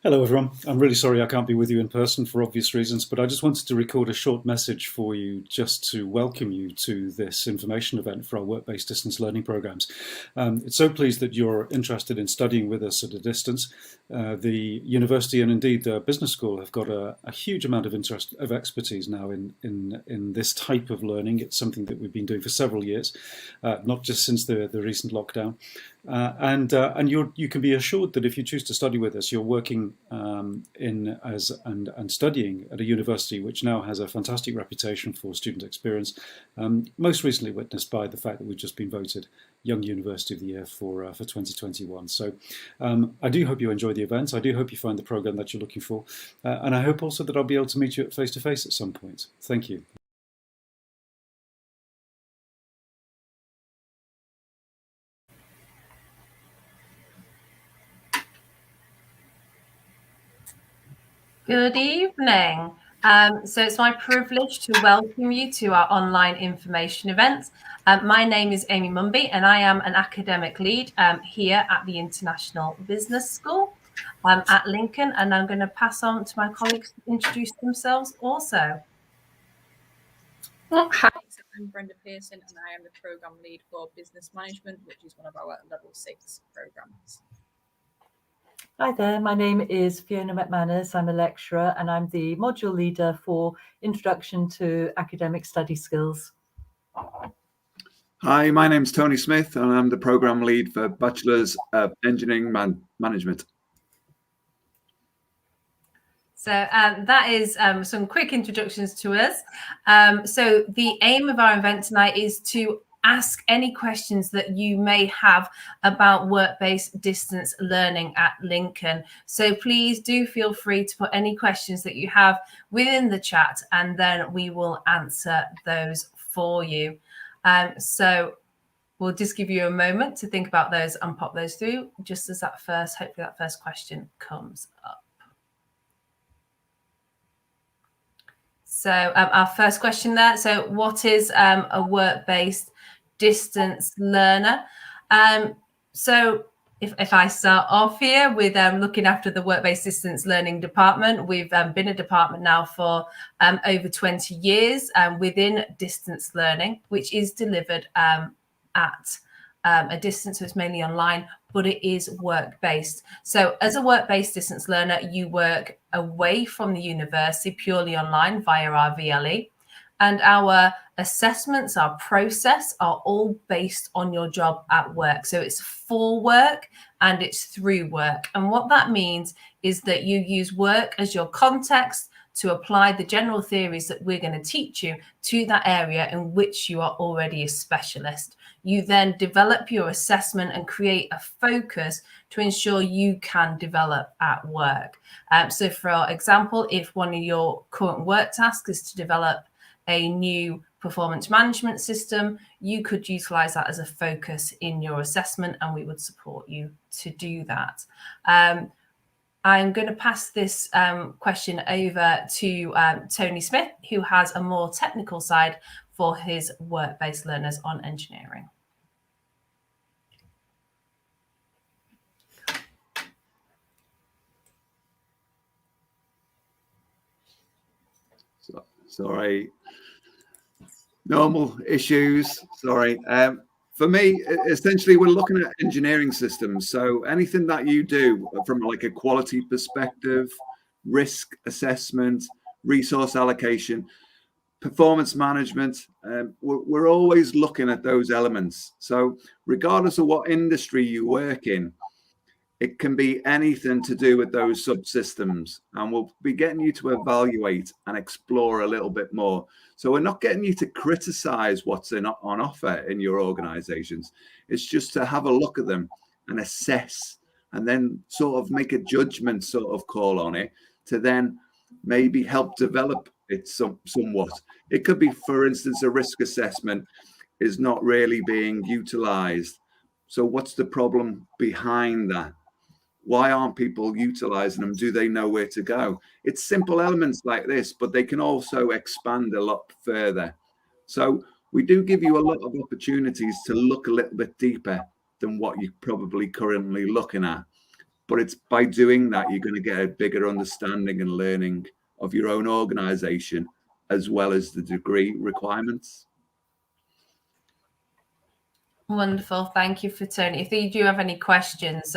Hello, everyone. I'm really sorry I can't be with you in person for obvious reasons, but I just wanted to record a short message for you just to welcome you to this information event for our work-based distance learning programs. It's so pleased that you're interested in studying with us at a distance. The university and indeed the business school have got a huge amount of interest of expertise now in this type of learning. It's something that we've been doing for several years, not just since the recent lockdown. And you can be assured that if you choose to study with us, you're working and studying at a university which now has a fantastic reputation for student experience, most recently witnessed by the fact that we've just been voted Young University of the Year for 2021. So I do hope you enjoy the event. I do hope you find the program that you're looking for. And I hope also that I'll be able to meet you face to face at some point. Thank you. Good evening. So it's my privilege to welcome you to our online information event. My name is Amy Mumby and I am an academic lead here at the International Business School at Lincoln, and I'm going to pass on to my colleagues to introduce themselves also. Hi, so I'm Brenda Pearson and I am the Programme Lead for Business Management, which is one of our Level 6 programmes. Hi there, my name is Fiona McManus. I'm a lecturer and I'm the module leader for Introduction to Academic Study Skills. Hi, my name's Tony Smith and I'm the Programme Lead for Bachelor's of Engineering Management. So that is some quick introductions to us. So the aim of our event tonight is to ask any questions that you may have about work-based distance learning at Lincoln. So please do feel free to put any questions that you have within the chat, and then we will answer those for you. So we'll just give you a moment to think about those and pop those through just as hopefully that first question comes up. So our first question there. So what is a work-based distance learner? So if I start off here with looking after the work-based distance learning department, we've been a department now for over 20 years within distance learning, which is delivered at a distance, so it's mainly online, but it is work-based. So as a work-based distance learner, you work away from the university purely online via our VLE. And our assessments, our process are all based on your job at work. So it's for work and it's through work. And what that means is that you use work as your context to apply the general theories that we're going to teach you to that area in which you are already a specialist. You then develop your assessment and create a focus to ensure you can develop at work. So for example, if one of your current work tasks is to develop a new performance management system, you could utilize that as a focus in your assessment, and we would support you to do that. I'm going to pass this question over to Tony Smith, who has a more technical side for his work-based learners on engineering. Sorry, normal issues. Sorry. For me, essentially, we're looking at engineering systems. So anything that you do from like a quality perspective, risk assessment, resource allocation, performance management, we're always looking at those elements. So regardless of what industry you work in, it can be anything to do with those subsystems, and we'll be getting you to evaluate and explore a little bit more. So we're not getting you to criticize what's on offer in your organizations. It's just to have a look at them and assess, and then sort of make a judgment sort of call on it to then maybe help develop it somewhat. It could be, for instance, a risk assessment is not really being utilized. So what's the problem behind that? Why aren't people utilizing them? Do they know where to go? It's simple elements like this, but they can also expand a lot further. So we do give you a lot of opportunities to look a little bit deeper than what you're probably currently looking at. But it's by doing that, you're going to get a bigger understanding and learning of your own organization, as well as the degree requirements. Wonderful. Thank you for Tony. If you do have any questions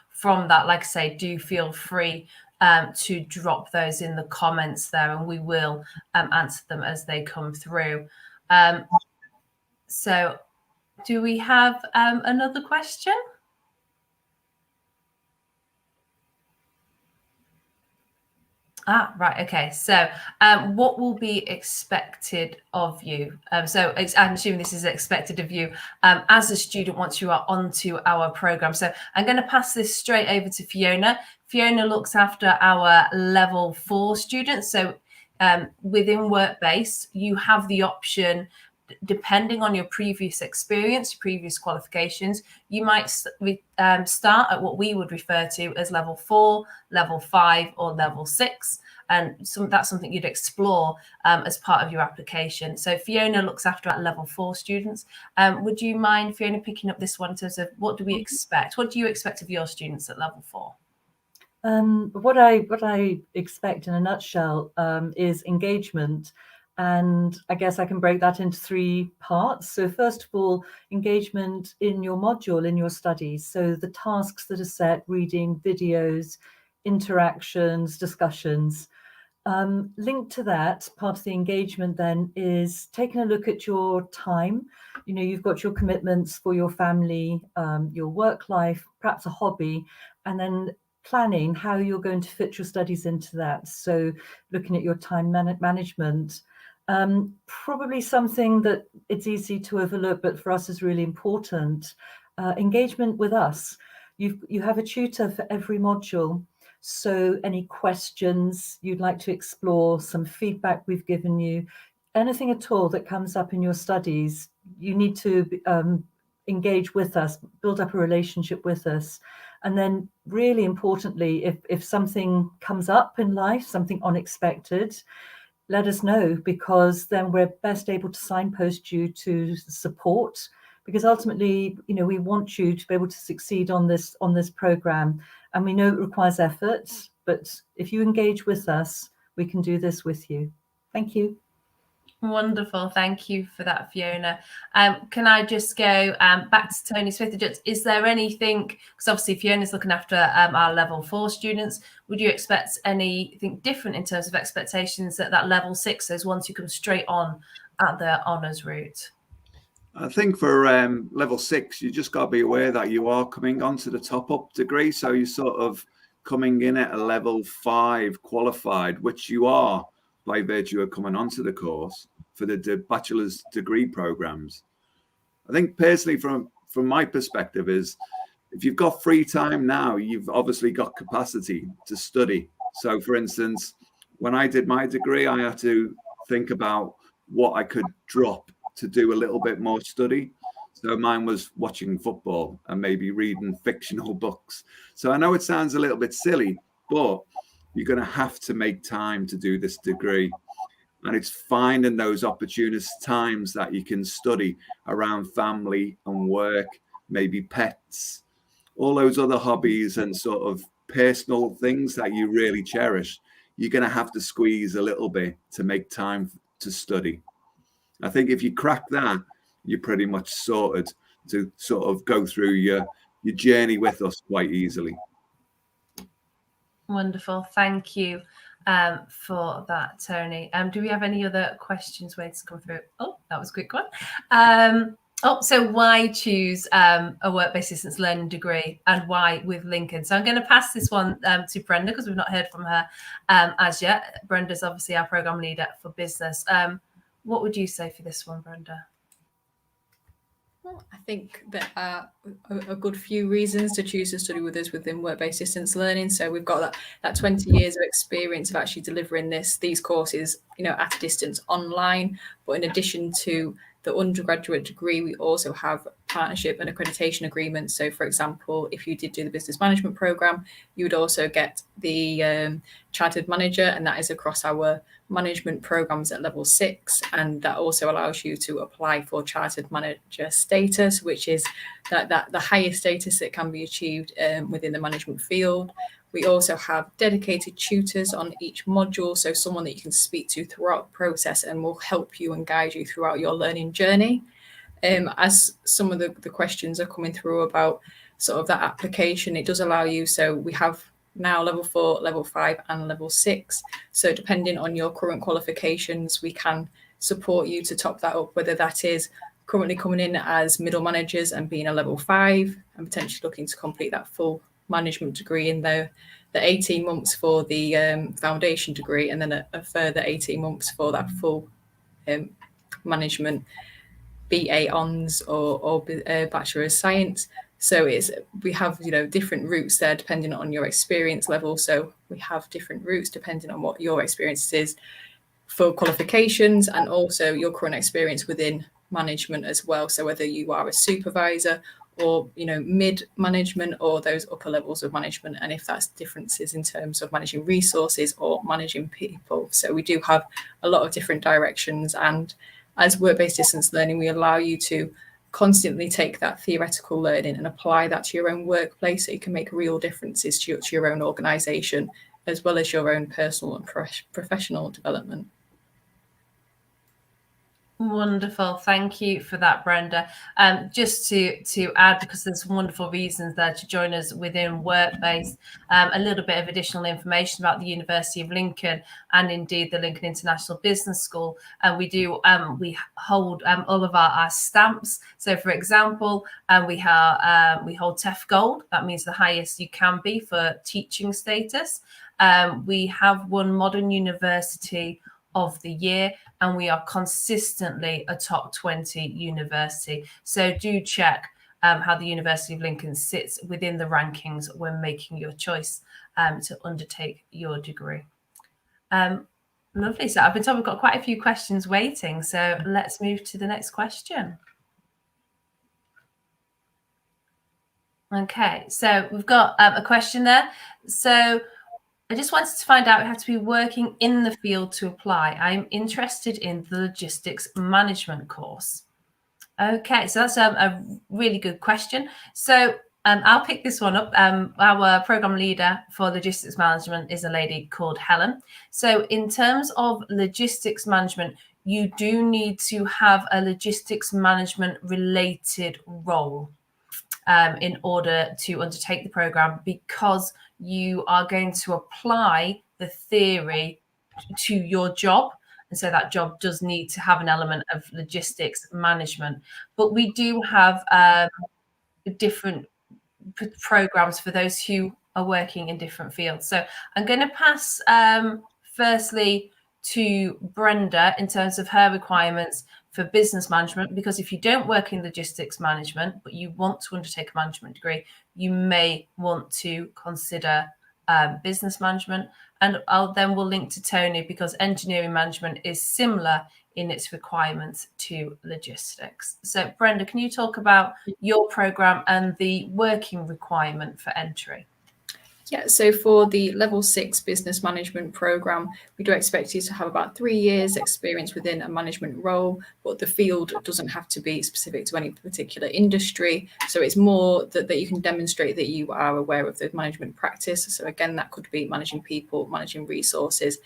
from that, like I say, do feel free to drop those in the comments there, and we will answer them as they come through. So do we have another question? Right. Okay. So what will be expected of you? So I'm assuming this is expected of you as a student once you are onto our program. So I'm going to pass this straight over to Fiona. Fiona looks after our level 4 students. So within WorkBased, you have the option, depending on your previous experience, previous qualifications, you might start at what we would refer to as level 4, level 5, or level 6. And that's something you'd explore as part of your application. So Fiona looks after our level 4 students. Would you mind, Fiona, picking up this one in terms of what do we expect? What do you expect of your students at level 4? What I expect in a nutshell is engagement. And I guess I can break that into 3 parts. So first of all, engagement in your module, in your studies. So the tasks that are set, reading, videos, interactions, discussions. Linked to that, part of the engagement then is taking a look at your time. You know, you've got your commitments for your family, your work life, perhaps a hobby, and then planning how you're going to fit your studies into that. So looking at your time management. Probably something that it's easy to overlook, but for us is really important. Engagement with us. You have a tutor for every module. So any questions you'd like to explore, some feedback we've given you, anything at all that comes up in your studies, you need to engage with us, build up a relationship with us. And then really importantly, if something comes up in life, something unexpected, let us know, because then we're best able to signpost you to support, because ultimately, you know, we want you to be able to succeed on this program. And we know it requires effort, but if you engage with us, we can do this with you. Thank you. Wonderful. Thank you for that, Fiona. Can I just go back to Tony Smith? Is there anything, because obviously Fiona's looking after our level 4 students, would you expect anything different in terms of expectations at that level 6 as once you come straight on at the honours route? I think for level 6, you just got to be aware that you are coming onto the top-up degree. So you're sort of coming in at a level 5 qualified, which you are by virtue of coming onto the course for the bachelor's degree programs. I think personally, from my perspective, is if you've got free time now, you've obviously got capacity to study. So for instance, when I did my degree, I had to think about what I could drop to do a little bit more study. So mine was watching football and maybe reading fictional books. So I know it sounds a little bit silly, but you're going to have to make time to do this degree. And it's finding those opportunist times that you can study around family and work, maybe pets, all those other hobbies and sort of personal things that you really cherish. You're going to have to squeeze a little bit to make time to study. I think if you crack that, you're pretty much sorted to sort of go through your journey with us quite easily. Wonderful. Thank you for that, Tony. Do we have any other questions waiting to come through? Oh, that was a quick one. So why choose a work-based distance learning degree, and why with Lincoln? So I'm going to pass this one to Brenda, because we've not heard from her as yet. Brenda's obviously our program leader for business. What would you say for this one, Brenda? I think there are a good few reasons to choose to study with us within work-based distance learning. So we've got that 20 years of experience of actually delivering these courses, you know, at a distance online. But in addition to the undergraduate degree, we also have partnership and accreditation agreements. So, for example, if you did do the business management program, you would also get the chartered manager, and that is across our management programs at level 6. And that also allows you to apply for chartered manager status, which is that the highest status that can be achieved within the management field. We also have dedicated tutors on each module, so someone that you can speak to throughout the process and will help you and guide you throughout your learning journey. As some of the questions are coming through about sort of that application, it does allow you, so we have now level 4, level 5 and level 6. So depending on your current qualifications, we can support you to top that up, whether that is currently coming in as middle managers and being a level 5 and potentially looking to complete that full management degree in the 18 months for the foundation degree, and then a further 18 months for that full management BA Hons or Bachelor of Science. So we have different routes there depending on your experience level. So we have different routes depending on what your experience is for qualifications, and also your current experience within management as well. So whether you are a supervisor or mid management or those upper levels of management, and if that's differences in terms of managing resources or managing people. So we do have a lot of different directions, and as work-based distance learning, we allow you to constantly take that theoretical learning and apply that to your own workplace, so you can make real differences to your own organisation, as well as your own personal and professional development. Wonderful. Thank you for that, Brenda. Just to add, because there's some wonderful reasons there to join us within WorkBased, a little bit of additional information about the University of Lincoln and indeed the Lincoln International Business School. We hold all of our stamps. So, for example, we hold TEF Gold. That means the highest you can be for teaching status. We have won Modern University of the Year, and we are consistently a top 20 university. So do check how the University of Lincoln sits within the rankings when making your choice to undertake your degree. Lovely. So I've been told we've got quite a few questions waiting. So let's move to the next question. Okay, so we've got a question there. So I just wanted to find out, you have to be working in the field to apply. I'm interested in the logistics management course. Okay, so that's a really good question. So I'll pick this one up. Our program leader for logistics management is a lady called Helen. So in terms of logistics management, you do need to have a logistics management related role in order to undertake the program, because you are going to apply the theory to your job. And so that job does need to have an element of logistics management. But we do have different programs for those who are working in different fields. So I'm going to pass firstly to Brenda in terms of her requirements for business management, because if you don't work in logistics management, but you want to undertake a management degree, you may want to consider business management. And we'll link to Tony, because engineering management is similar in its requirements to logistics. So Brenda, can you talk about your program and the working requirement for entry? Yeah, so for the level 6 business management program, we do expect you to have about 3 years experience within a management role, but the field doesn't have to be specific to any particular industry. So it's more that you can demonstrate that you are aware of the management practice. So again, that could be managing people, managing resources.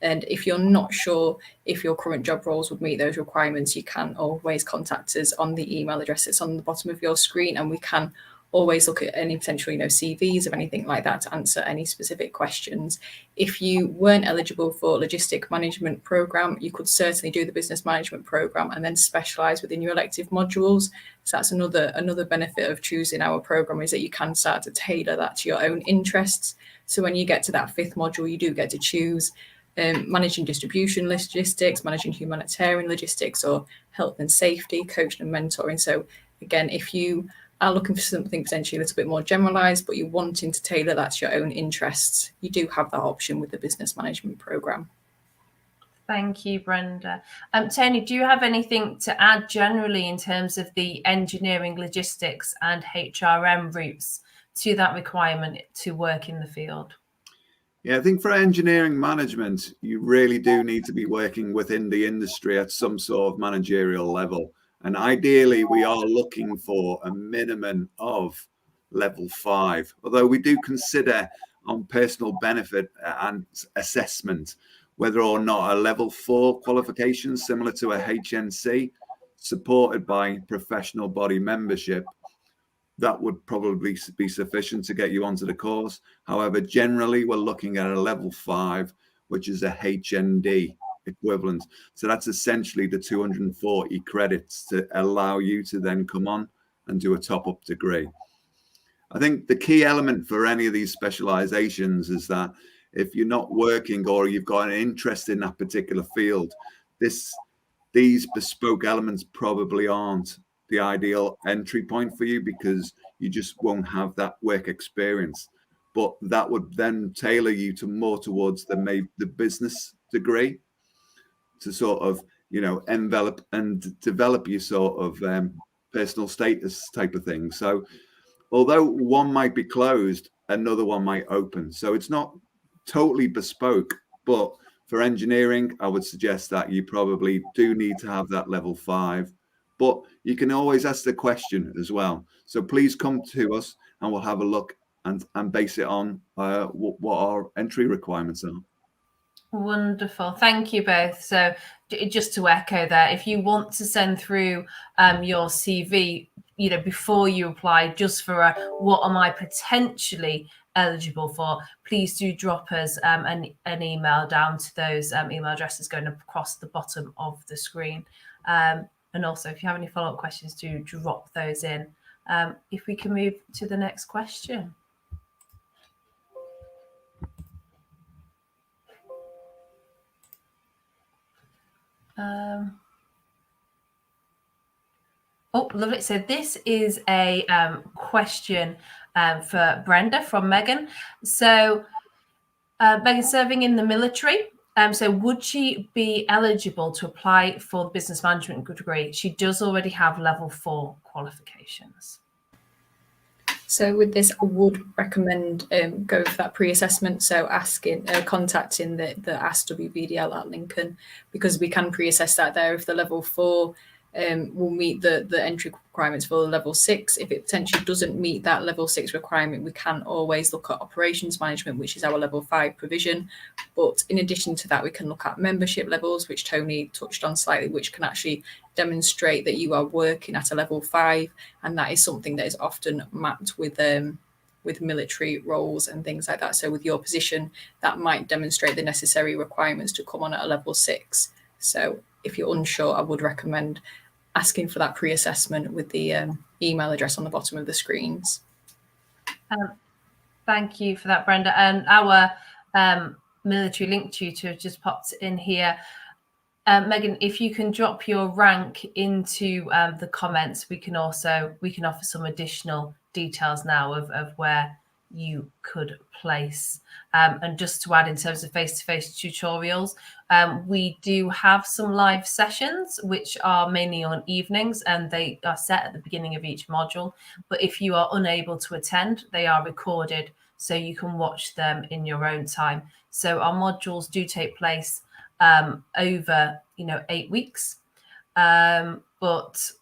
And if you're not sure if your current job roles would meet those requirements, you can always contact us on the email address that's on the bottom of your screen, and we can always look at any potential, CVs or anything like that to answer any specific questions. If you weren't eligible for logistic management program, you could certainly do the business management program and then specialize within your elective modules. So that's another benefit of choosing our program, is that you can start to tailor that to your own interests. So when you get to that 5th module, you do get to choose managing distribution logistics, managing humanitarian logistics, or health and safety, coaching and mentoring. So again, if you are looking for something potentially a little bit more generalized, but you're wanting to tailor that to your own interests, you do have that option with the business management program. Thank you, Brenda. Tony, do you have anything to add generally in terms of the engineering, logistics and HRM routes to that requirement to work in the field? Yeah, I think for engineering management, you really do need to be working within the industry at some sort of managerial level. And ideally, we are looking for a minimum of level 5, although we do consider on personal benefit and assessment whether or not a level 4 qualification similar to a HNC supported by professional body membership, that would probably be sufficient to get you onto the course. However, generally we're looking at a level 5, which is a HND equivalent. So that's essentially the 240 credits to allow you to then come on and do a top-up degree. I think the key element for any of these specializations is that if you're not working or you've got an interest in that particular field, these bespoke elements probably aren't the ideal entry point for you, because you just won't have that work experience. But that would then tailor you to more towards the business degree to sort of, envelop and develop your sort of personal status type of thing. So although one might be closed, another one might open. So it's not totally bespoke, but for engineering, I would suggest that you probably do need to have that level 5. But you can always ask the question as well. So please come to us and we'll have a look and base it on what our entry requirements are. Wonderful. Thank you both. So just to echo there, if you want to send through your CV, before you apply, just for what am I potentially eligible for, please do drop us an email down to those email addresses going across the bottom of the screen. And also, if you have any follow-up questions, do drop those in. If we can move to the next question. Oh, lovely. So this is a question for Brenda from Megan. So Megan serving in the military. So would she be eligible to apply for the business management degree? She does already have level 4 qualifications. So with this, I would recommend going for that pre-assessment. So contacting the Ask WBDL at Lincoln, because we can pre-assess that there. If the level 4 will meet the entry requirements for the level 6. If it potentially doesn't meet that level 6 requirement, we can always look at operations management, which is our level 5 provision. But in addition to that, we can look at membership levels, which Tony touched on slightly, which can actually demonstrate that you are working at a level 5, and that is something that is often mapped with military roles and things like that. So with your position, that might demonstrate the necessary requirements to come on at a level 6. So if you're unsure, I would recommend asking for that pre-assessment with the email address on the bottom of the screens. Thank you for that, Brenda. And our military link tutor just popped in here. Megan, if you can drop your rank into the comments, we can offer some additional details now of where you could place. And just to add, in terms of face-to-face tutorials, we do have some live sessions, which are mainly on evenings, and they are set at the beginning of each module. But if you are unable to attend, they are recorded, so you can watch them in your own time. So our modules do take place over 8 weeks, but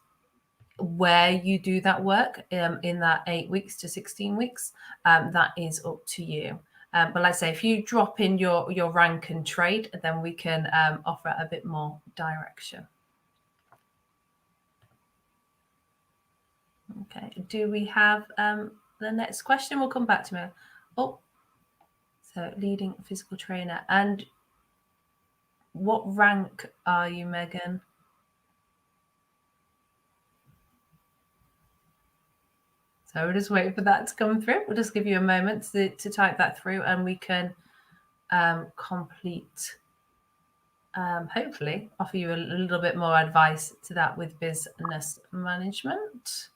where you do that work in that 8 weeks to 16 weeks, that is up to you. But like I say, if you drop in your rank and trade, then we can offer a bit more direction. Okay, do we have the next question? We'll come back to me. Oh, so leading physical trainer. And what rank are you, Megan? So we'll just wait for that to come through. We'll just give you a moment to type that through, and we can complete, hopefully, offer you a little bit more advice to that with business management.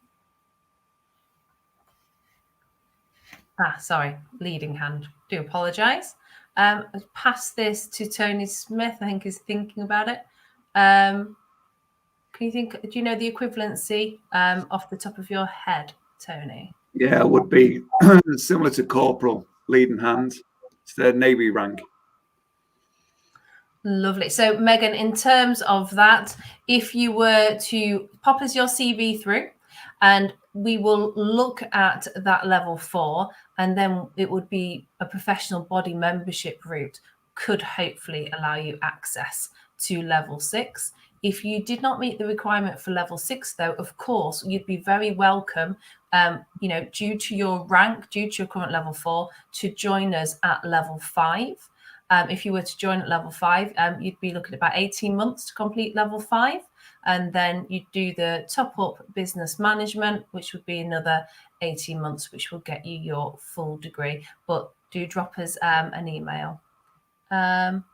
Sorry, leading hand. Do apologise. pass this to Tony Smith, I think is thinking about it. Can you think, do you know the equivalency off the top of your head, Tony? Yeah, it would be similar to corporal, leading hand. It's the Navy rank. Lovely. So Megan, in terms of that, if you were to pop us your CV through, and we will look at that level 4, and then it would be a professional body membership route could hopefully allow you access to level 6. If you did not meet the requirement for level 6, though, of course, you'd be very welcome, due to your rank, due to your current level 4, to join us at level 5. If you were to join at level 5, you'd be looking at about 18 months to complete level 5. And then you'd do the top up business management, which would be another 18 months, which will get you your full degree. But do drop us an email. That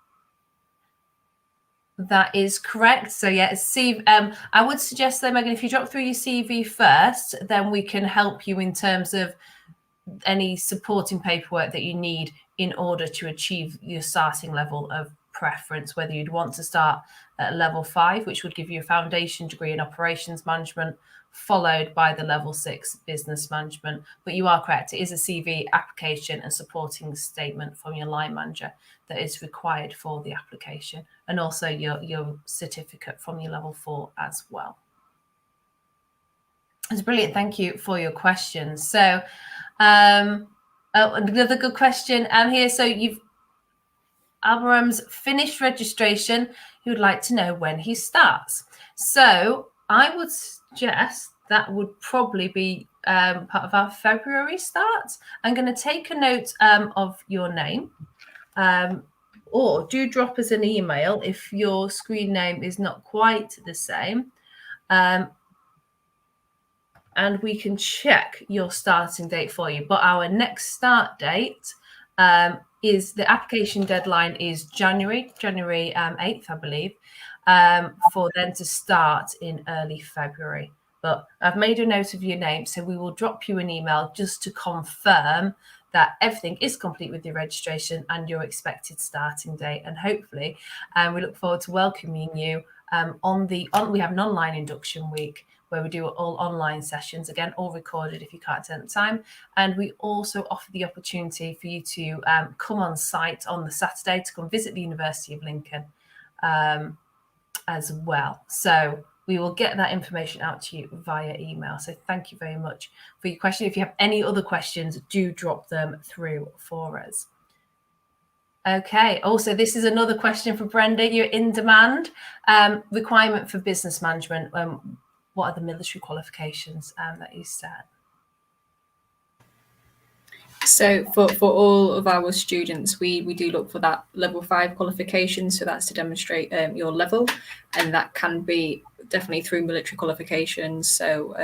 is correct. So yeah, I would suggest though, Megan, if you drop through your CV first, then we can help you in terms of any supporting paperwork that you need in order to achieve your starting level of preference, whether you'd want to start at level 5, which would give you a foundation degree in operations management, followed by the level 6 business management. But you are correct, it is a CV application and supporting statement from your line manager that is required for the application, and also your certificate from your level 4 as well. It's brilliant. Thank you for your questions. So another good question here. So Albaram's finished registration. He would like to know when he starts. So I would suggest that would probably be part of our February start. I'm going to take a note of your name, or do drop us an email if your screen name is not quite the same. And we can check your starting date for you. But our next start date is the application deadline is January 8th, I believe, for them to start in early February. But I've made a note of your name, so we will drop you an email just to confirm that everything is complete with your registration and your expected starting date. And hopefully, we look forward to welcoming you we have an online induction week where we do all online sessions, again, all recorded if you can't attend the time. And we also offer the opportunity for you to come on site on the Saturday to come visit the University of Lincoln as well. So we will get that information out to you via email. So thank you very much for your question. If you have any other questions, do drop them through for us. Okay. Also, this is another question for Brenda. You're in demand. Requirement for business management. What are the military qualifications that you set? So for all of our students, we do look for that level 5 qualification. So that's to demonstrate your level, and that can be definitely through military qualifications. So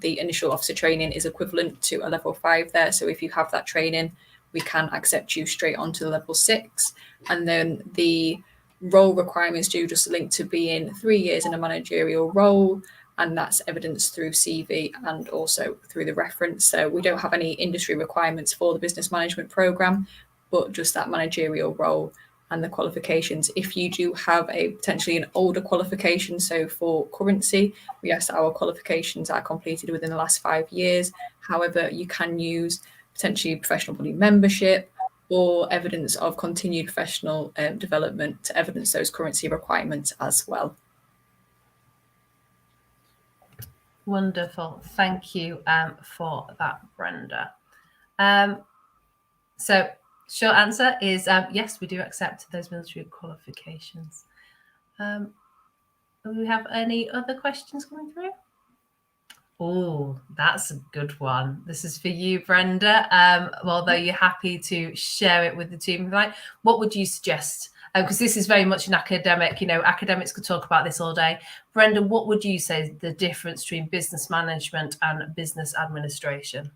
the initial officer training is equivalent to a level 5 there. So if you have that training, we can accept you straight onto the level 6. And then the role requirements do just link to being 3 years in a managerial role, and that's evidenced through CV and also through the reference. So we don't have any industry requirements for the business management program, but just that managerial role and the qualifications. If you do have a potentially an older qualification, so for currency, we ask that our qualifications are completed within the last 5 years. However, you can use potentially professional body membership or evidence of continued professional development to evidence those currency requirements as well. Wonderful. Thank you for that, Brenda. So short answer is yes, we do accept those military qualifications. Do we have any other questions coming through? Oh, that's a good one. This is for you, Brenda. Although you're happy to share it with the team, right? What would you suggest? Because this is very much an academic, academics could talk about this all day. Brenda, what would you say is the difference between business management and business administration?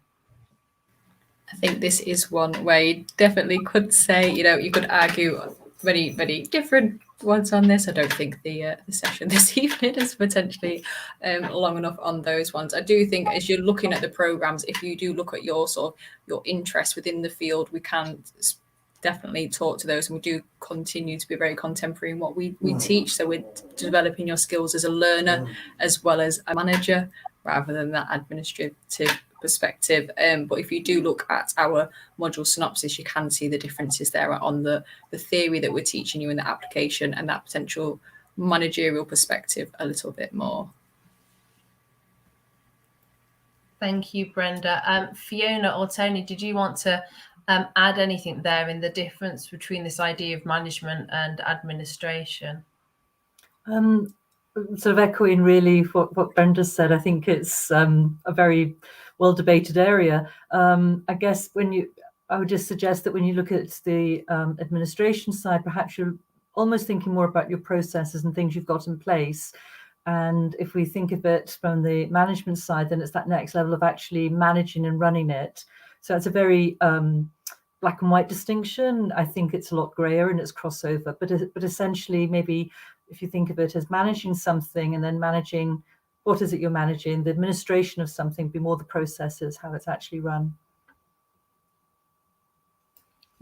I think this is one where you definitely could say, you could argue many, many different ones on this. I don't think the session this evening is potentially long enough on those ones. I do think as you're looking at the programs, if you do look at your interest within the field, we can definitely talk to those, and we do continue to be very contemporary in what we teach. So we're developing your skills as a learner as well as a manager, rather than that administrative perspective. But if you do look at our module synopsis, you can see the differences there on the theory that we're teaching you in the application and that potential managerial perspective a little bit more. Thank you, Brenda. Fiona or Tony, did you want to add anything there in the difference between this idea of management and administration? Sort of echoing really what Brenda said, I think it's a very well debated area. I guess I would just suggest that when you look at the administration side, perhaps you're almost thinking more about your processes and things you've got in place. And if we think of it from the management side, then it's that next level of actually managing and running it. So it's a very black and white distinction. I think it's a lot grayer and it's crossover, but essentially maybe if you think of it as managing something and then managing, what is it you're managing? The administration of something be more the processes, how it's actually run.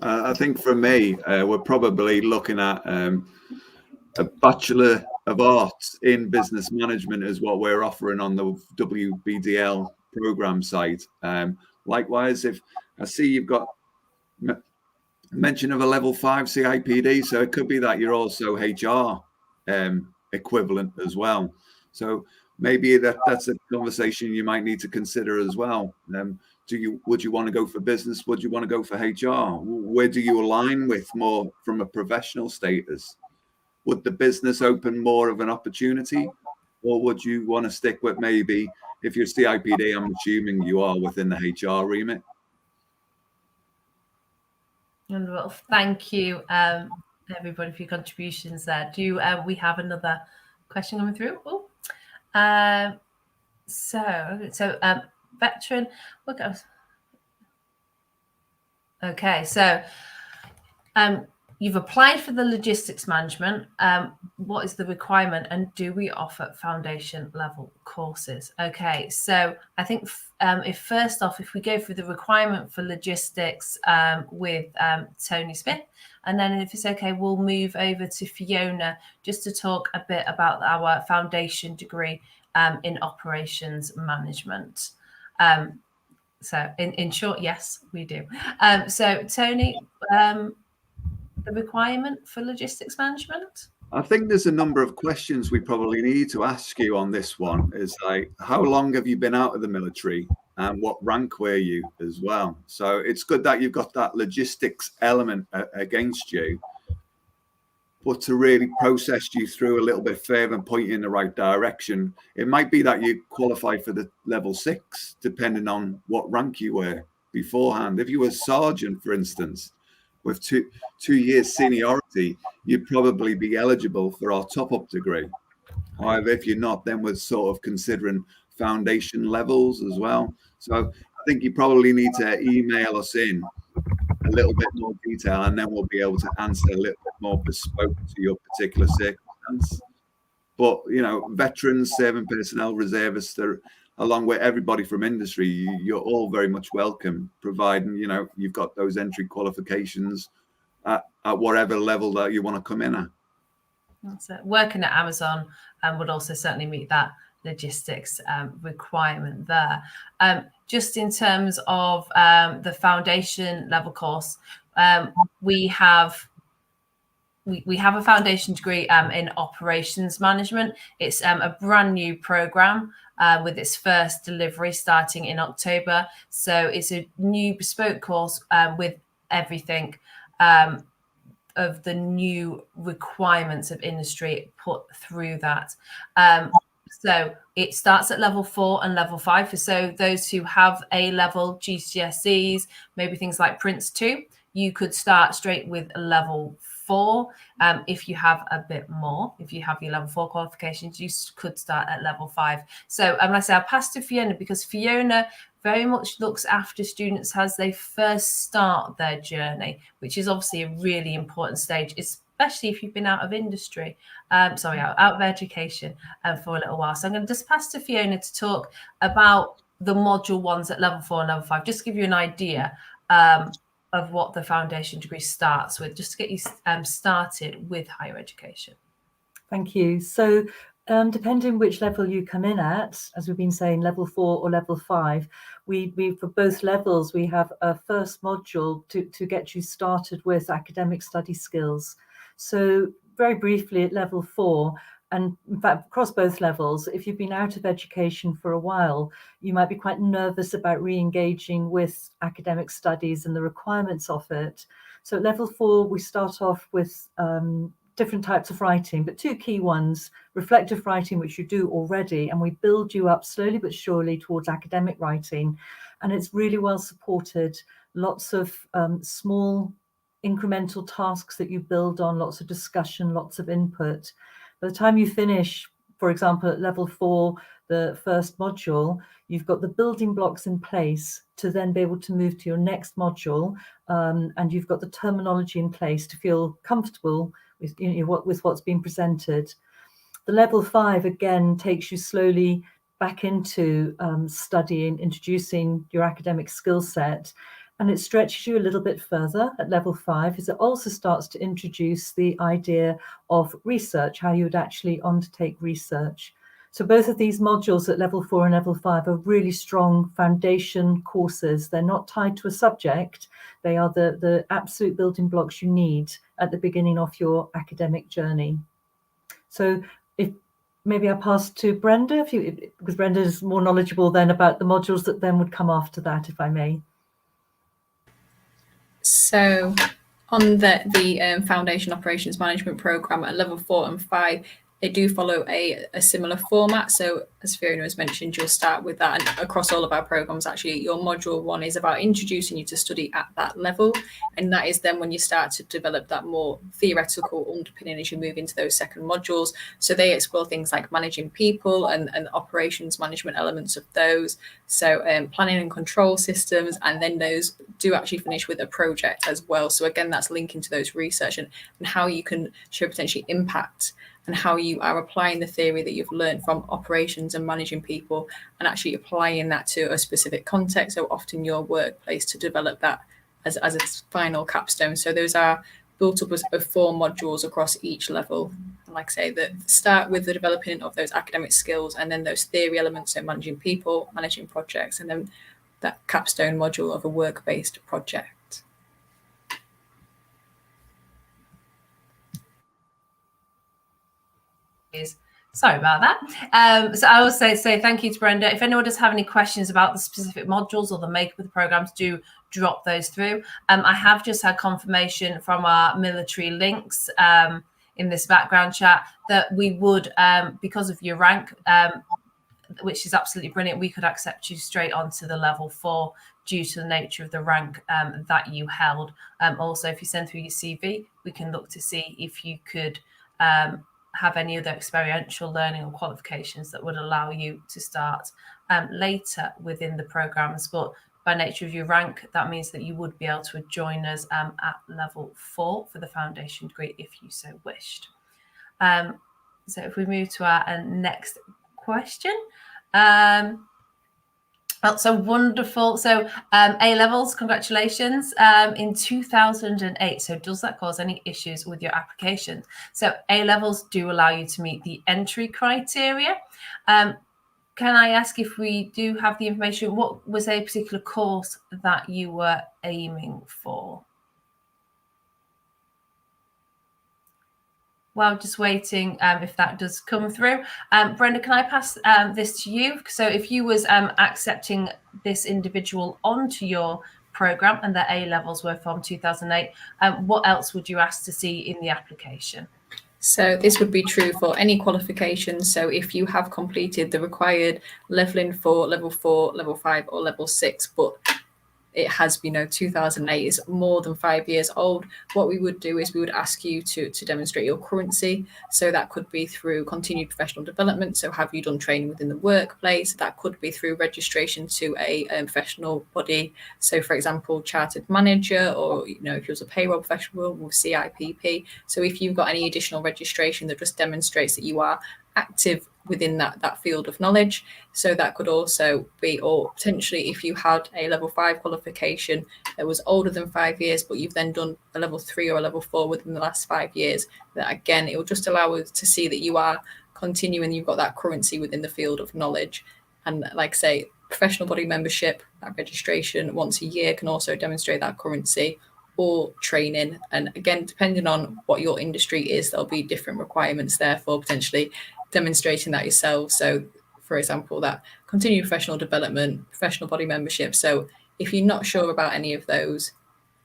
I think for me, we're probably looking at a Bachelor of Arts in Business Management is what we're offering on the WBDL program site. Likewise, if I see you've got mention of a level 5 CIPD, so it could be that you're also HR equivalent as well. So maybe that's a conversation you might need to consider as well. Would you want to go for business? Would you want to go for HR? Where do you align with more from a professional status? Would the business open more of an opportunity, or would you want to stick with maybe if you're CIPD? I'm assuming you are within the HR remit. Well, thank you, everybody, for your contributions there. Do we have another question coming through? So veteran. What goes? Okay, so you've applied for the logistics management. What is the requirement, and do we offer foundation level courses? Okay, so I think if we go through the requirement for logistics with Tony Smith, and then if it's okay, we'll move over to Fiona just to talk a bit about our foundation degree in operations management. So in short, yes, we do. So Tony, the requirement for logistics management? I think there's a number of questions we probably need to ask you on this one. Is like, how long have you been out of the military, and what rank were you as well? So it's good that you've got that logistics element against you, but to really process you through a little bit further and point you in the right direction, it might be that you qualify for the level 6, depending on what rank you were beforehand. If you were sergeant, for instance, with two years seniority, you'd probably be eligible for our top-up degree. However, if you're not, then we're sort of considering foundation levels as well. So I think you probably need to email us in a little bit more detail, and then we'll be able to answer a little bit more bespoke to your particular circumstance. But, veterans, serving personnel, reservists, along with everybody from industry, you're all very much welcome, providing, you've got those entry qualifications at whatever level that you want to come in at. That's it. Working at Amazon would also certainly meet that logistics requirement there. Just in terms of the foundation level course, we have a foundation degree in operations management. It's a brand new program with its first delivery starting in October. So it's a new bespoke course with everything of the new requirements of industry put through that. So it starts at level 4 and level 5. For so those who have A-level GCSEs, maybe things like Prince 2, you could start straight with level 4. If you have a bit more, if you have your level 4 qualifications, you could start at level 5. So like I say, I'll pass to Fiona, because Fiona very much looks after students as they first start their journey, which is obviously a really important stage, especially if you've been out of industry, out of education for a little while. So I'm going to just pass to Fiona to talk about the module ones at level 4 and level 5, just to give you an idea of what the foundation degree starts with, just to get you started with higher education? Thank you. So depending which level you come in at, as we've been saying, level 4 or level 5, we for both levels, we have a first module to get you started with academic study skills. So very briefly at level 4, and in fact, across both levels, if you've been out of education for a while, you might be quite nervous about re-engaging with academic studies and the requirements of it. So at level 4, we start off with different types of writing, but 2 key ones: reflective writing, which you do already, and we build you up slowly but surely towards academic writing. And it's really well supported. Lots of small incremental tasks that you build on, lots of discussion, lots of input. By the time you finish, for example, at level 4, the first module, you've got the building blocks in place to then be able to move to your next module, and you've got the terminology in place to feel comfortable with, with what's been presented. The level 5 again takes you slowly back into studying, introducing your academic skill set, and it stretches you a little bit further at level 5, as it also starts to introduce the idea of research, how you would actually undertake research. So both of these modules at level 4 and level 5 are really strong foundation courses. They're not tied to a subject. They are the absolute building blocks you need at the beginning of your academic journey. So if maybe I pass to Brenda, because Brenda is more knowledgeable then about the modules that then would come after that, if I may. So on the Foundation Operations Management Programme at level 4 and 5, they do follow a similar format. So as Fiona has mentioned, you'll start with that, and across all of our programs, actually, your module 1 is about introducing you to study at that level. And that is then when you start to develop that more theoretical underpinning as you move into those second modules. So they explore things like managing people and operations management elements of those. So planning and control systems, and then those do actually finish with a project as well. So again, that's linking to those research and how you can show potentially impact, and how you are applying the theory that you've learned from operations and managing people and actually applying that to a specific context, so often your workplace, to develop that as a final capstone. So those are built up of 4 modules across each level. And like I say, that start with the developing of those academic skills, and then those theory elements, so managing people, managing projects, and then that capstone module of a work-based project. Sorry about that. So I will say thank you to Brenda. If anyone does have any questions about the specific modules or the makeup of the programs, do drop those through. I have just had confirmation from our military links in this background chat that we would, because of your rank, which is absolutely brilliant, we could accept you straight onto the level 4 due to the nature of the rank that you held. Also, if you send through your CV, we can look to see if you could have any other experiential learning or qualifications that would allow you to start later within the programs. But by nature of your rank, that means that you would be able to join us at level 4 for the foundation degree if you so wished. So if we move to our next question. That's so wonderful. So A-levels, congratulations, in 2008. So does that cause any issues with your application? So A-levels do allow you to meet the entry criteria. Can I ask, if we do have the information, what was a particular course that you were aiming for? Well, just waiting if that does come through. Brenda, can I pass this to you? So if you was accepting this individual onto your program and their A-levels were from 2008, what else would you ask to see in the application? So this would be true for any qualifications. So if you have completed the required leveling for level 4, level 5 or level 6, but it has been, 2008 is more than 5 years old, what we would do is we would ask you to demonstrate your currency. So that could be through continued professional development. So have you done training within the workplace? That could be through registration to a professional body. So for example, chartered manager, or if you was a payroll professional with CIPP. So if you've got any additional registration that just demonstrates that you are active within that field of knowledge. So that could also be, or potentially if you had a level 5 qualification that was older than 5 years, but you've then done a level 3 or a level 4 within the last 5 years, that again, it will just allow us to see that you are continuing, you've got that currency within the field of knowledge. And like I say, professional body membership, that registration once a year can also demonstrate that currency, or training. And again, depending on what your industry is, there'll be different requirements there for potentially demonstrating that yourself. So for example, that continued professional development, professional body membership. So if you're not sure about any of those,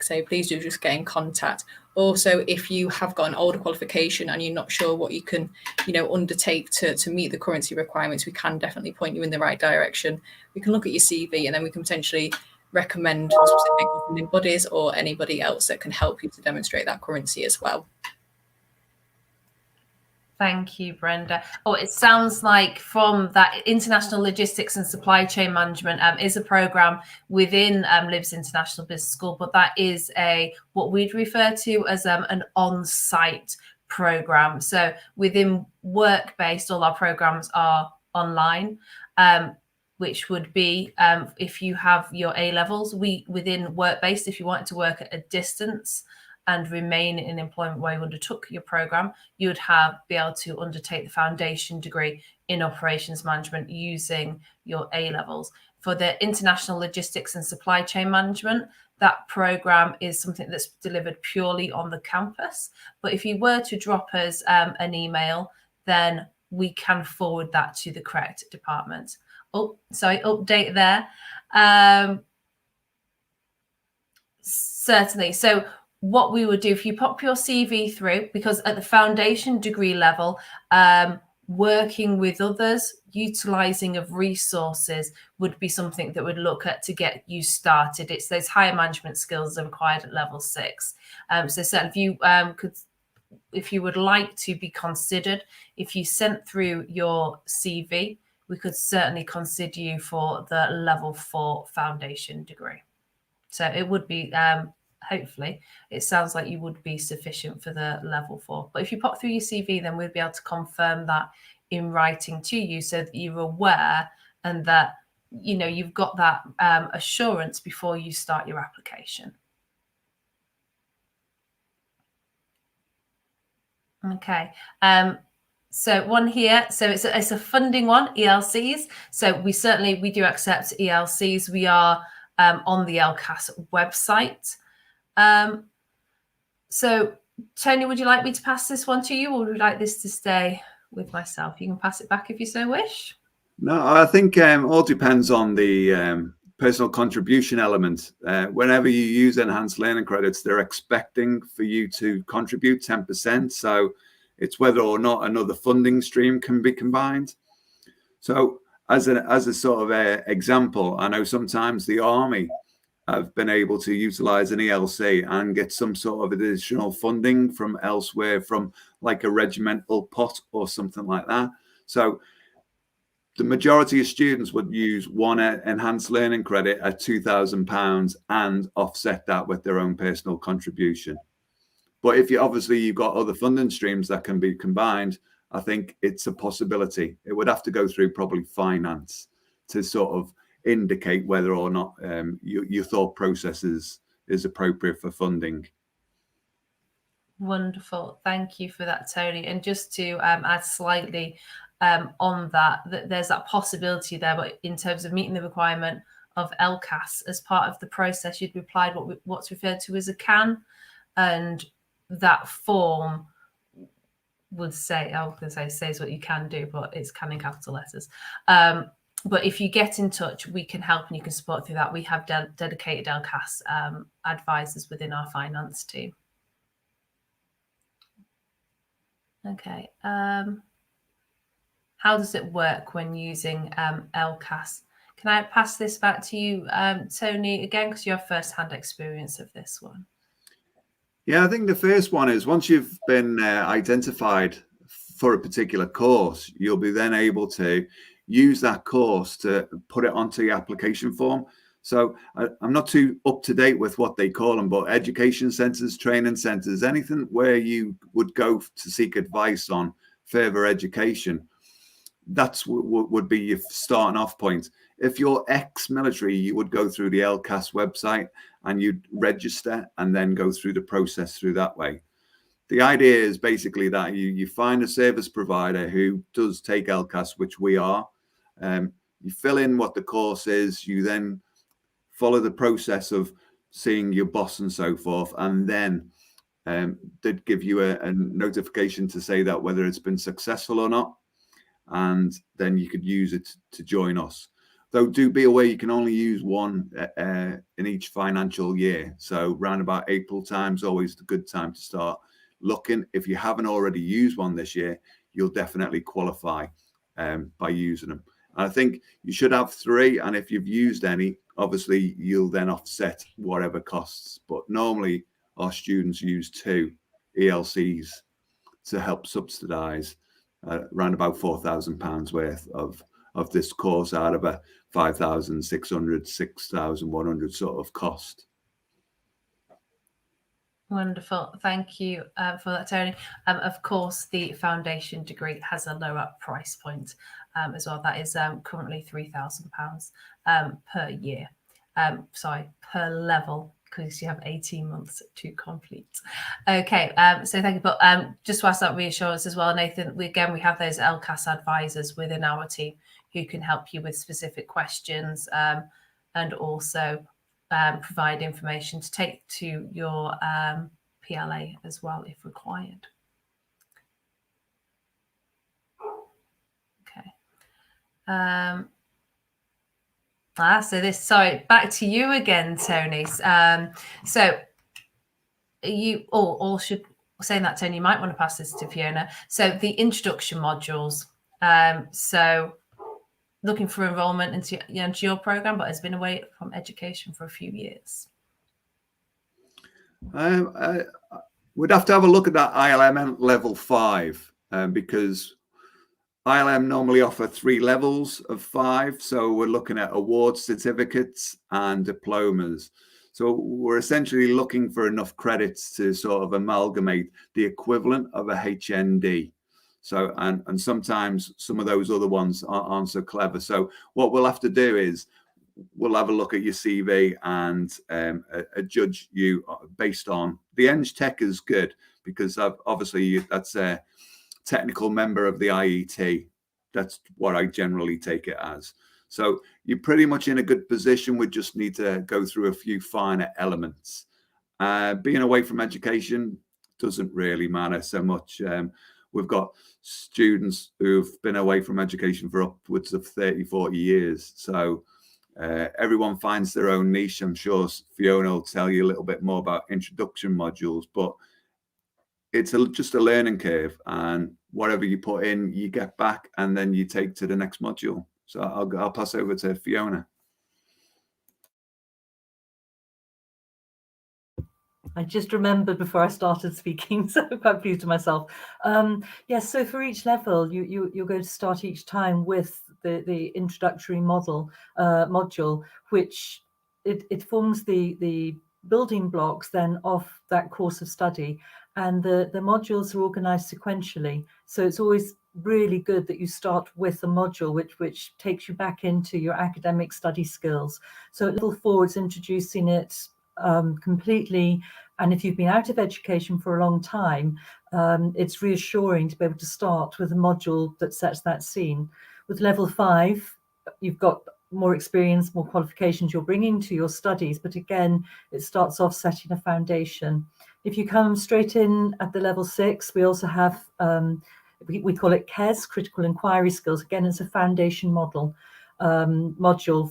say please do just get in contact. Also, if you have got an older qualification and you're not sure what you can, undertake to meet the currency requirements, we can definitely point you in the right direction. We can look at your CV, and then we can potentially recommend specific governing bodies or anybody else that can help you to demonstrate that currency as well. Thank you, Brenda. Oh, it sounds like from that, international logistics and supply chain management is a program within LIBS International Business School, but that is what we'd refer to as an on-site program. So within WorkBased, all our programs are online, which would be if you have your A levels, within WorkBased, if you wanted to work at a distance and remain in employment where you undertook your program, you would be able to undertake the foundation degree in operations management using your A levels. For the international logistics and supply chain management, that program is something that's delivered purely on the campus. But if you were to drop us an email, then we can forward that to the correct department. Oh, sorry, update there. Certainly. So what we would do, if you pop your CV through, because at the foundation degree level, working with others, utilizing of resources would be something that would look at to get you started. It's those higher management skills that are required at level 6. So certainly if you if you would like to be considered, if you sent through your CV, we could certainly consider you for the level 4 foundation degree. So it would be, hopefully, it sounds like you would be sufficient for the level 4. But if you pop through your CV, then we'll be able to confirm that in writing to you so that you're aware and that, you've got that assurance before you start your application. Okay. So one here, so it's a funding one, ELCs. So we do accept ELCs. We are on the LCAS website. So Tony, would you like me to pass this one to you, or would you like this to stay with myself? You can pass it back if you so wish. No, I think all depends on the personal contribution element. Whenever you use enhanced learning credits, they're expecting for you to contribute 10%. So it's whether or not another funding stream can be combined. So as a sort of example, I know sometimes the Army have been able to utilize an ELC and get some sort of additional funding from elsewhere, from like a regimental pot or something like that. So the majority of students would use one enhanced learning credit at £2,000 and offset that with their own personal contribution. But if you've got other funding streams that can be combined, I think it's a possibility. It would have to go through probably finance to sort of indicate whether or not your thought process is appropriate for funding. Wonderful. Thank you for that, Tony. And just to add slightly on that, there's that possibility there, but in terms of meeting the requirement of LCAS, as part of the process, you'd replied what's referred to as a CAN, and that form would say, I was going to say says what you can do, but it's CAN in capital letters. But if you get in touch, we can help and you can support through that. We have dedicated LCAS advisors within our finance team. Okay. How does it work when using LCAS? Can I pass this back to you, Tony, again, because you have first-hand experience of this one? Yeah, I think the first one is once you've been identified for a particular course, you'll be then able to use that course to put it onto the application form. So I'm not too up to date with what they call them, but education centres, training centres, anything where you would go to seek advice on further education. that's would be your starting off point. If you're ex-military, you would go through the LCAS website and you'd register and then go through the process through that way. The idea is basically that you find a service provider who does take LCAS, which we are. You fill in what the course is, you then follow the process of seeing your boss and so forth, and then they'd give you a notification to say that whether it's been successful or not, and then you could use it to join us. Though do be aware you can only use one in each financial year. So round about April time is always the good time to start looking. If you haven't already used one this year, you'll definitely qualify by using them. And I think you should have 3, and if you've used any, obviously you'll then offset whatever costs. But normally our students use 2 ELCs to help subsidise around about £4,000 worth of this course out of a 5,600, 6,100 sort of cost. Wonderful. Thank you for that, Tony. Of course, the foundation degree has a lower price point as well. That is currently £3,000 per year. Sorry, per level, because you have 18 months to complete. Okay, so thank you. But just to ask that reassurance as well, Nathan, we have those LCAS advisors within our team who can help you with specific questions and also provide information to take to your PLA as well if required. Okay. So this, sorry, back to you again, Tony. So you all should, saying that, Tony, you might want to pass this to Fiona. So the introduction modules. So looking for enrollment into your program, but has been away from education for a few years. We'd have to have a look at that ILM level 5 because ILM normally offer 3 levels of 5. So we're looking at award certificates and diplomas. So we're essentially looking for enough credits to sort of amalgamate the equivalent of a HND. So, and sometimes some of those other ones aren't so clever. So what we'll have to do is we'll have a look at your CV and judge you based on the Eng Tech is good because obviously that's a technical member of the IET. That's what I generally take it as. So you're pretty much in a good position. We just need to go through a few finer elements. Being away from education doesn't really matter so much. We've got students who've been away from education for upwards of 30, 40 years. So everyone finds their own niche. I'm sure Fiona will tell you a little bit more about introduction modules, but it's just a learning curve, and whatever you put in, you get back, and then you take to the next module. So I'll pass over to Fiona. I just remembered before I started speaking, so I'm quite pleased with myself. Yes, so for each level, you're going to start each time with the introductory module, which it forms the building blocks then of that course of study. And the modules are organized sequentially. So it's always really good that you start with a module which takes you back into your academic study skills. So at level 4, it's introducing it completely. And if you've been out of education for a long time, it's reassuring to be able to start with a module that sets that scene. With level 5, you've got more experience, more qualifications you're bringing to your studies. But again, it starts off setting a foundation. If you come straight in at the level 6, we also have, we call it CES, Critical Inquiry Skills. Again, it's a foundation module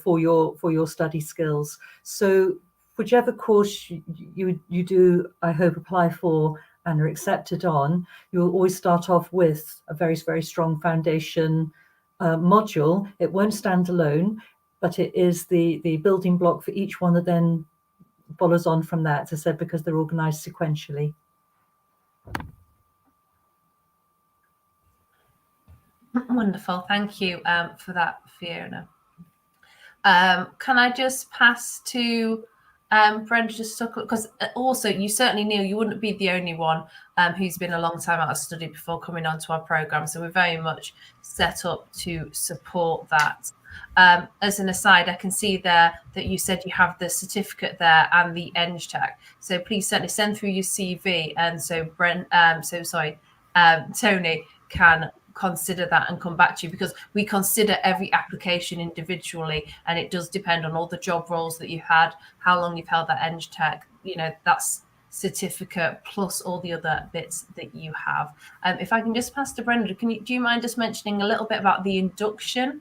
for your study skills. So whichever course you do, I hope, apply for and are accepted on, you'll always start off with a very, very strong foundation module. It won't stand alone, but it is the building block for each one that then follows on from that, as I said, because they're organized sequentially. Wonderful. Thank you for that, Fiona. Can I just pass to Brenda, just stuck because also you certainly, Neil, you wouldn't be the only one who's been a long time out of study before coming onto our programme. So we're very much set up to support that. As an aside, I can see there that you said you have the certificate there and the EngTech. So please certainly send through your CV, and so Tony can consider that and come back to you, because we consider every application individually, and it does depend on all the job roles that you had, how long you've held that EngTech, that's certificate plus all the other bits that you have. If I can just pass to Brenda, do you mind just mentioning a little bit about the induction,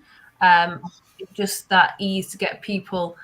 just that ease to get people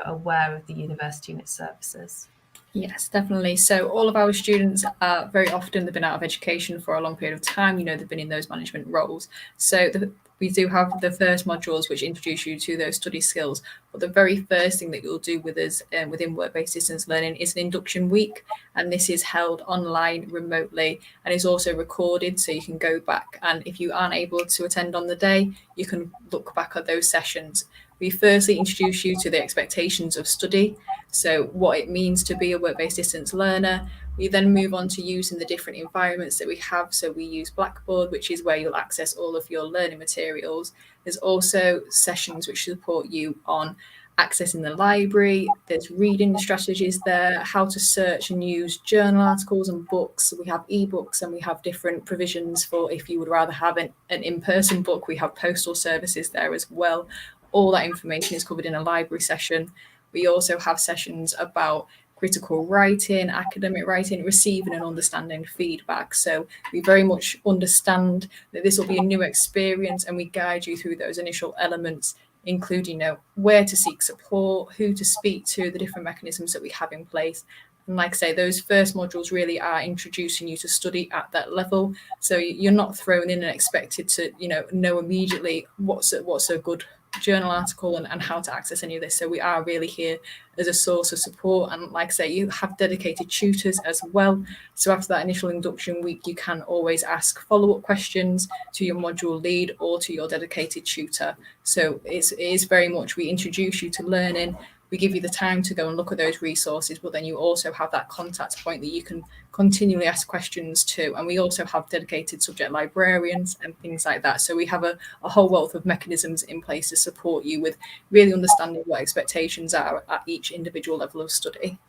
aware of the university and its services? Yes, definitely. So all of our students are very often, they've been out of education for a long period of time, they've been in those management roles. So we do have the first modules which introduce you to those study skills. But the very first thing that you'll do with us within work-based distance learning is an induction week. And this is held online remotely and is also recorded. So you can go back, and if you aren't able to attend on the day, you can look back at those sessions. We firstly introduce you to the expectations of study, so what it means to be a work-based distance learner. We then move on to using the different environments that we have. So we use Blackboard, which is where you'll access all of your learning materials. There's also sessions which support you on accessing the library. There's reading strategies there, how to search and use journal articles and books. We have ebooks, and we have different provisions for if you would rather have an in-person book. We have postal services there as well. All that information is covered in a library session. We also have sessions about critical writing, academic writing, receiving and understanding feedback. So we very much understand that this will be a new experience, and we guide you through those initial elements, including where to seek support, who to speak to, the different mechanisms that we have in place. And like I say, those first modules really are introducing you to study at that level. So you're not thrown in and expected to, know immediately what's a good journal article and how to access any of this. So we are really here as a source of support. And like I say, you have dedicated tutors as well. So after that initial induction week, you can always ask follow-up questions to your module lead or to your dedicated tutor. So it is very much, we introduce you to learning. We give you the time to go and look at those resources, but then you also have that contact point that you can continually ask questions to. And we also have dedicated subject librarians and things like that. So we have a whole wealth of mechanisms in place to support you with really understanding what expectations are at each individual level of study.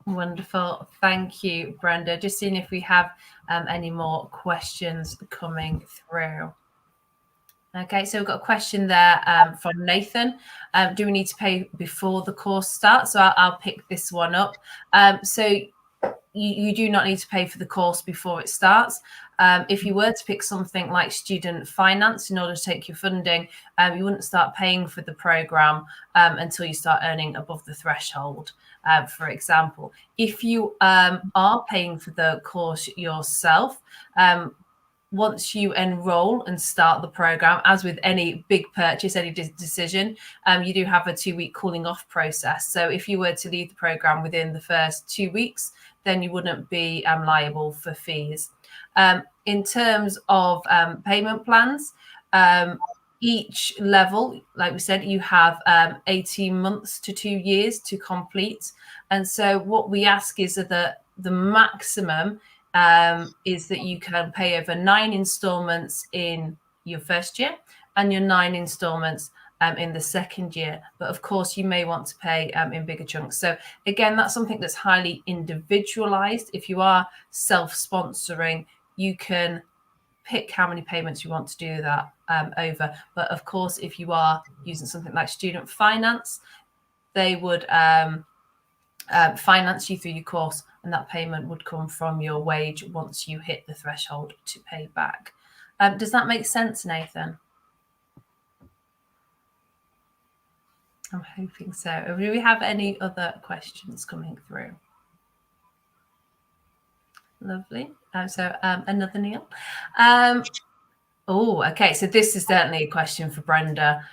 Wonderful. Thank you, Brenda. Just seeing if we have any more questions coming through. Okay, so we've got a question there from Nathan. Do we need to pay before the course starts? So I'll pick this one up. So you do not need to pay for the course before it starts. If you were to pick something like student finance in order to take your funding, you wouldn't start paying for the programme until you start earning above the threshold, for example. If you are paying for the course yourself, once you enroll and start the program, as with any big purchase, any decision, you do have a 2-week cooling off process. So if you were to leave the program within the first 2 weeks, then you wouldn't be liable for fees. In terms of payment plans, each level, like we said, you have 18 months to 2 years to complete. And so what we ask is that the maximum is that you can pay over 9 installments in your first year and your 9 installments in the second year. But of course, you may want to pay in bigger chunks. So again, that's something that's highly individualized. If you are self-sponsoring, you can pick how many payments you want to do that over. But of course, if you are using something like student finance, they would finance you through your course, and that payment would come from your wage once you hit the threshold to pay back. Does that make sense, Nathan? I'm hoping so. Do we have any other questions coming through? Lovely. So another Neil. Oh, okay. So this is certainly a question for Brenda.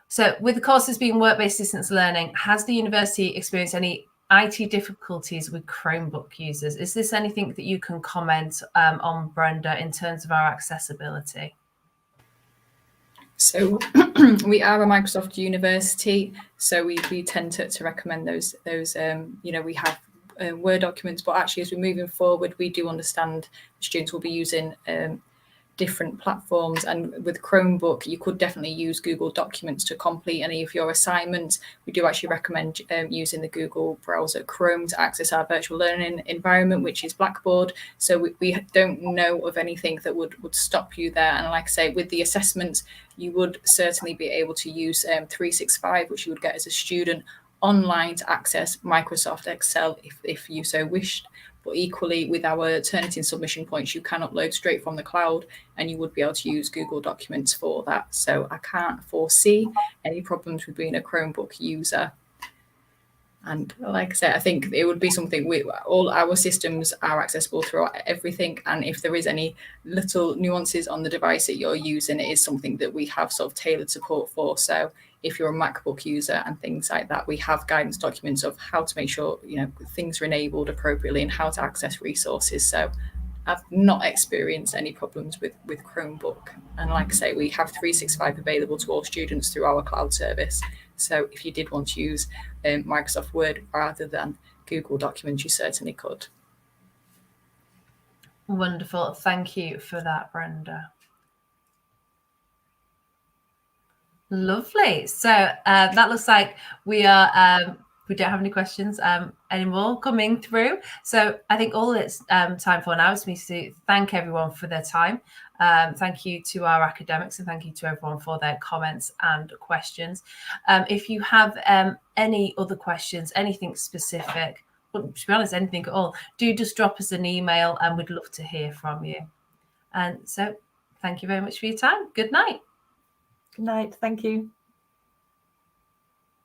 So with the courses being work-based distance learning, has the university experienced any IT difficulties with Chromebook users? Is this anything that you can comment on, Brenda, in terms of our accessibility? So we are a Microsoft university, so we tend to recommend those we have Word documents, but actually as we're moving forward, we do understand students will be using different platforms, and with Chromebook you could definitely use Google Documents to complete any of your assignments. We do actually recommend using the Google browser Chrome to access our virtual learning environment, which is Blackboard. So we don't know of anything that would stop you there. And like I say, with the assessments, you would certainly be able to use 365, which you would get as a student online to access Microsoft Excel if you so wished. But equally, with our Turnitin submission points, you can upload straight from the cloud, and you would be able to use Google Documents for that. So I can't foresee any problems with being a Chromebook user. And like I said, I think it would be something all our systems are accessible throughout everything. And if there is any little nuances on the device that you're using, it is something that we have sort of tailored support for. So if you're a MacBook user and things like that, we have guidance documents of how to make sure, things are enabled appropriately and how to access resources. So I've not experienced any problems with Chromebook. And like I say, we have 365 available to all students through our cloud service. So if you did want to use Microsoft Word rather than Google Documents, you certainly could. Wonderful. Thank you for that, Brenda. Lovely. So that looks like we are we don't have any questions anymore coming through. So I think all it's time for now is me to thank everyone for their time. Thank you to our academics, and thank you to everyone for their comments and questions. If you have any other questions, anything specific, well, to be honest, anything at all, do just drop us an email and we'd love to hear from you. And so thank you very much for your time. Good night. Good night. Thank you.